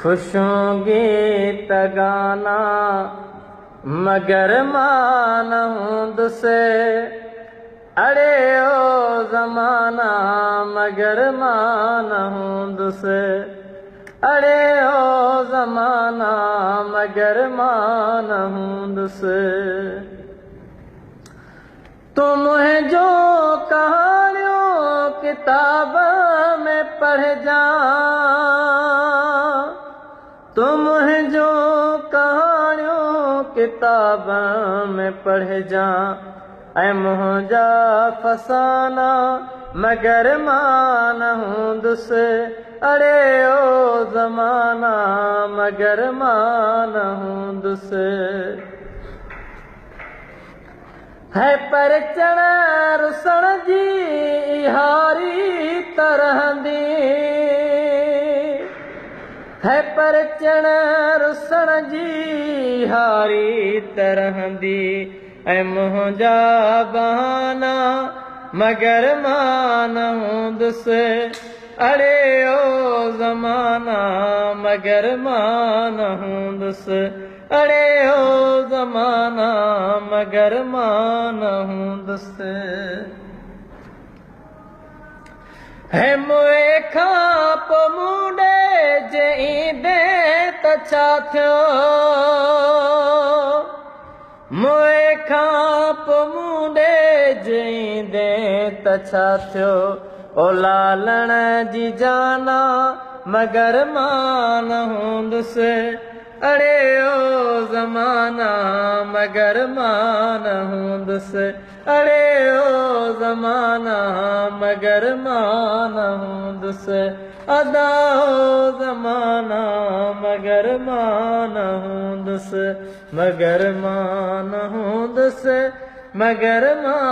खुशों गीत गाना मगर मां न हूंदुसि। अड़े ओ ज़माना मगर मां न हूंदुसि। अड़े ओ ज़माना मगर मां न हूंदुसि। तूं मुंहिंजो कहाणियूं किताब में पढ़जां। तूं मुंहिंजो कहाणियूं किताब में पढ़जां। ऐं मुंहिंजा फसाना मगर मां न हूंदुसि। अड़े ओ ज़माना मगर मां न हूंदुसि। है परचण रुसण जी इहारी तरहंदी। है परचण रुसण जी इहारी तरहंदी। ऐं मुंहिंजा बहाना मगर मां न हूंदुसि। अड़े ओ ज़माना मगर मां न हूंदुसि। अड़े ओ ज़माना मगर मां न हूंदुसि। है मुए खां पोइ मुंडे जे ईंदे त छा थियो। मुए खां पोइ मुंडे जे ईंदे त छा थियो। ओ लालण जी जाना मगर मां न हूंदुसि। अड़े ओ ज़माना मगर मां न हूंदुसि। अड़े ओ ज़माना मगर मां न हूंदुसि। अदा ओ ज़माना मगर मां न हूंदुसि। मगर मां न हूंदुसि। मगर मां